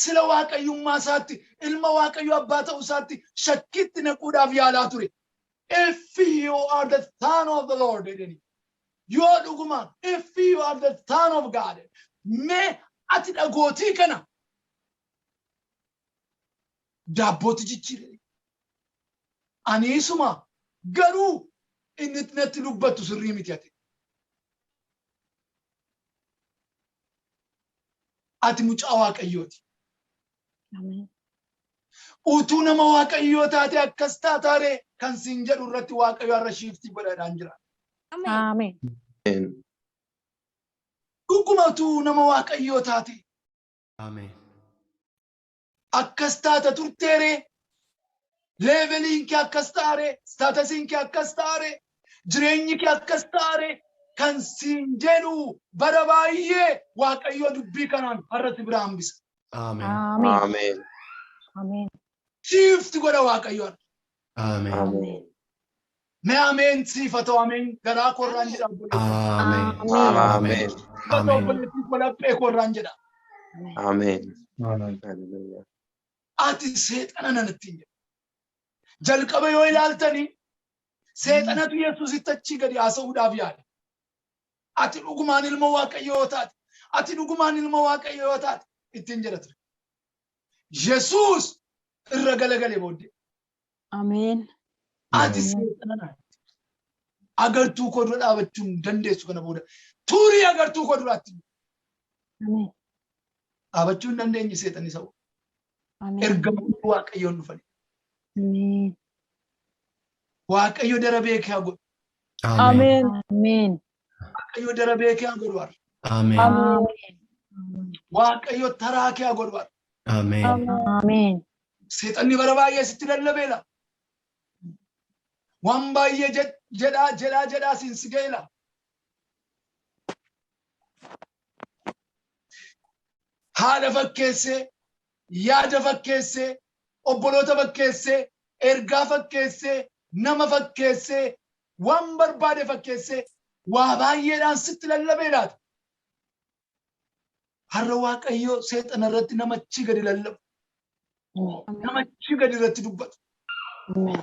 Sila Waaqayyummaa isaatti ilma Waaqayyo abbaa ta'uu isaatti shakkitti naquudhaaf yaalaa ture. If you are the son of the Lord, yoo dhuguma if you are the son of God, mee ati dhagootii kana daabbooti jijjiire. Ani isuma garuu inni natti dubbattu sirrii miti ati. Ati mucaa Waaqayyooti. Ameen. Utuu nama Waaqayyoo taate akkas taataaree kan siin jedhu irratti Waaqayyo har'a shiftii godhadhaan jira. Ameen. Dhuguma utuu nama Waaqayyoo taate Ameen. akkas taata turteeree leeveliin kee akkas taaree staatasiin kee akkas taaree jireenyi kee akkas taaree kan siin jedhu bara baay'ee Waaqayyo dubbii kanaan har'atti bira hambisa. Ameen. Ameen. Ameen. Shifti godha Waaqayyo har'a. Ameen. Ameen. Mee ameen siif haa ta'u ameen garaa korraan jedha obboleessa. Ameen. Ameen. Siif haa ta'u obboleettiif walaphee korraan jedha. Ameen. Ati seexana nanatti hin jedhu. Jalqaba yoo ilaaltanii seexanatu Yesuusitti achii gadi haasa'uudhaaf yaada. Ati dhugumaan ilma Waaqayyoo taate. Ati dhugumaan ilma Waaqayyoo taate ittiin jedha ture. Yesuus irra galagalee booddee. Ameen. Ati seexana nanatti. Agartuu koo dura dhaabachuu hin dandeessu kana booda. Turii agartuu koo duraatti. Ameen. Dhaabachuu hin dandeenye seexanni sa'u. Ameen. Ergamoonni Waaqayyoon dhufani. Ameen. Waaqayyo dara beekee haa godhu. Ameen. Ameen. Waaqayyo dara beekee haa godhu har'a. Ameen. Ameen. Waaqayyo taraa kee haa godhu har'a. Ameen. Ameen. Seexanni bara baay'ee sitti lallabeela. Waan baay'ee jedhaa siin si ga'eela. Haadha fakkeessee, yaada fakkeessee, obboloota fakkeessee, ergaa fakkeessee, nama fakkeessee, waan barbaade fakkeessee, waa baay'eedhaan sitti lallabeelaati. Har'a Waaqayyo seexana irratti namachi gadi lallabu. Namachi gadi irratti dubbatu. Ameen.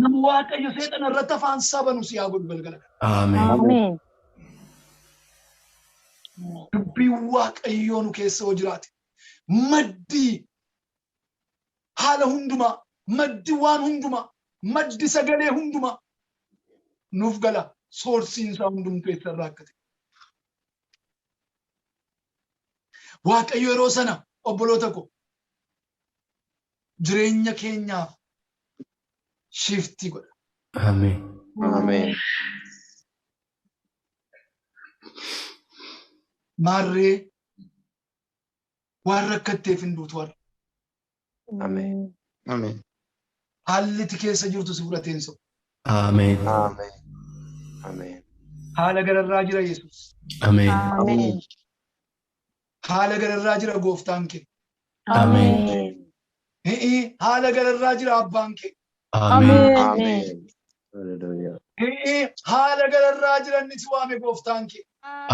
Nama Waaqayyo seexana irratti afaan sabanu si haa godhu galgala. Ameen. Ameen. Dubbiin Waaqayyoo nu keessa yoo jiraate maddi haala hundumaa, maddi waan hundumaa, maddi sagalee hundumaa nuuf gala soorsiin isaa hundumtuu eessa irraa akka ta'e. Waaqayyo yeroo sana obboloota koo jireenya keenyaaf shiftii godha. Ameen. Ameen. Maarree waan rakkatteef hin duutu warra. Ameen. Ameen. Haalli ati keessa jirtu si fudhateen sa'u. Ameen. Ameen. Ameen. Haala gararraa jira Yesuus. Ameen. Ameen. Haala gararraa jira gooftaan kee. Ameen. Haala gararraa jira abbaan kee. Ameen. Ameen. Hallelujah. Haala gararraa jira inni si waame gooftaan kee.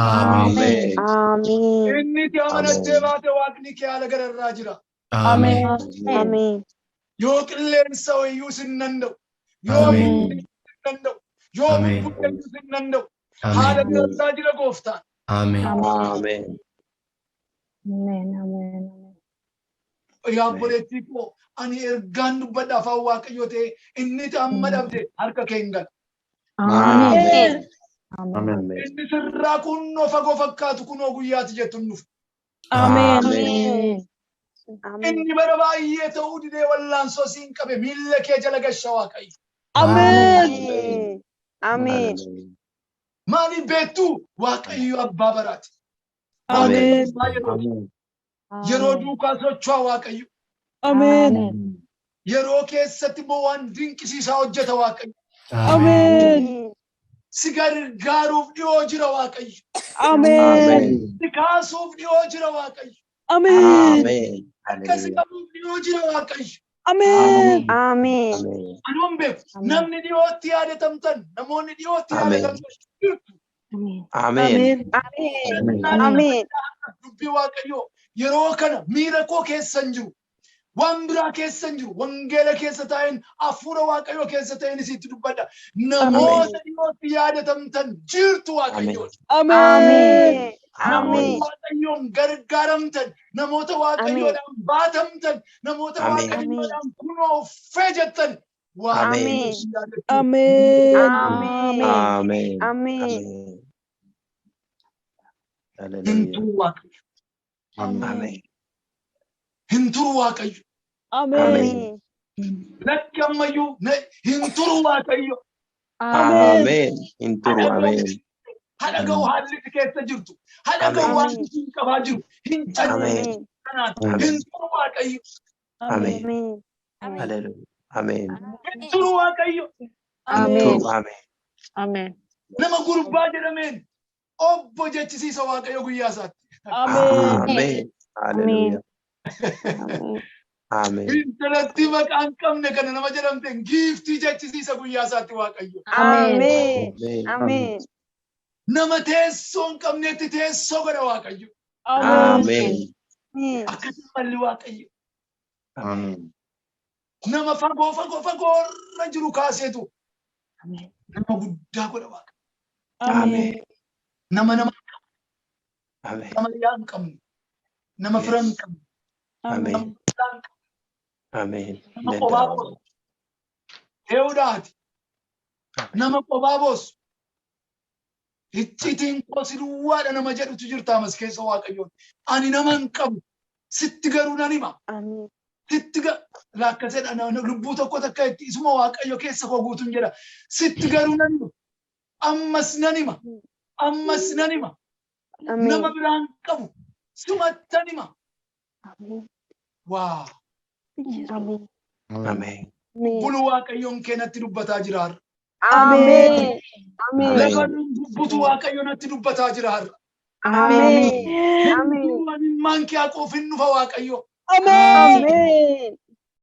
Ameen. Ameen. Inni itti amanattee baate waaqni kee haala gararraa jira. Ameen. Ameen. Yoo qilleensa wayyuu sin danda'u. Yoo Ameen. sin danda'u. Yoo Ameen. bubbeen sin danda'u. Haala gararraa jira gooftaan. Ameen. Ameen. Ameen. Ameen. Yaa obboleettii koo ani ergaan dubbadha afaan Waaqayyoo ta'e inni amma dhabde harka kee hin galu. Ameen. Ameen. Inni sirraa kunoo fagoo fakkaatu kunoo guyyaati jettu hin dhufu. Amen. Amen. Inni bara baay'ee ta'uu didee wallaansoo siin qabe miilla kee jala gasha Waaqayyo. Amen. Amen. Maaliif beektuu Waaqayyo abbaa baraati. Amen. Yeroo duukaa socho'aa Waaqayyo. Amen. Yeroo keessatti immoo waan dinqisiisaa hojjeta Waaqayyo. Amen. Si gargaaruuf dhiyoo jira Waaqayyo. Amen. Si kaasuuf dhiyoo jira Waaqayyo. Amen. Akkasi qabuuf dhiyoo jira Waaqayyo. Amen. Amen. Anuun beeku namni dhiyootti yaadatamtan namoonni dhiyootti yaadatamtan jirtu. Amen. Amen. Dubbii Waaqayyoo yeroo kana miira koo keessa hin jiru. Waan biraa keessa hin jiru. Wangeela keessa taa'een hafuura Waaqayyoo keessa ta'een isitti dubbadha. Namoota dhiyootti yaadatamtan jirtu Waaqayyoo. Amen. Namoota Waaqayyoon gargaaramtan, namoota Waaqayyoodhaan baatamtan, namoota Waaqayyoodhaan kunoo jettan. Amen. Amen. Amen. Hinturu Waaqayyo. Amen. Hinturu Waaqayyo. Amen. Lakki ammayyuu hinturu Waaqayyo. Amen. Hinturu. Amen. Haadha ga'u haalli keessa jirtu. Haadha ga'u waan hin qabaa jiru. Hin canne. Hinturu Waaqayyo. Amen. Hallelujah. Amen. Hinturu Waaqayyo. Amen. Amen. Nama gurbaa jedhameen obbo jechisiisa Waaqayyo guyyaa isaatti. Amen. Hallelujah. Amen. Intalatti maqaan qabne kana nama jedhamteen giiftii jechisiisa guyyaa isaatti Waaqayyo. Amen. Amen. Nama teessoo hin qabneetti teessoo godha Waaqayyo. Amen. Akkasuma malli Waaqayyo. Amen. Nama fagoo irra jiru kaaseetu nama guddaa godha Waaqayyo. Amen. Nama Amen. nama yaa hin qabne, nama fira hin qabne, Amen. nama guddaa hin qabne, Amen. nama qophaa boosu. Eewuudhaati. Nama qophaa boosu. Icciitiin koosi duwwaadha nama jedhutu jirta amas keessa Waaqayyoon. Ani nama hin qabu. Sitti garuu nan hima. Sitti laakkaseedha lubbuu tokko takka itti isuma Waaqayyo keessa koo guutuun jedha. Sitti garuu nan hima. Ammas nan hima. Ammas nan hima. Nama biraan qabu. Sumattan hima. Waa. Amen. Bulu Waaqayyoon keenatti dubbataa jiraarra. Amen. Lafa dubbutu Waaqayyo natti dubbataa jiraarra. Amen. Amen. Maankii haquuf hin dhufa Waaqayyo. Amen.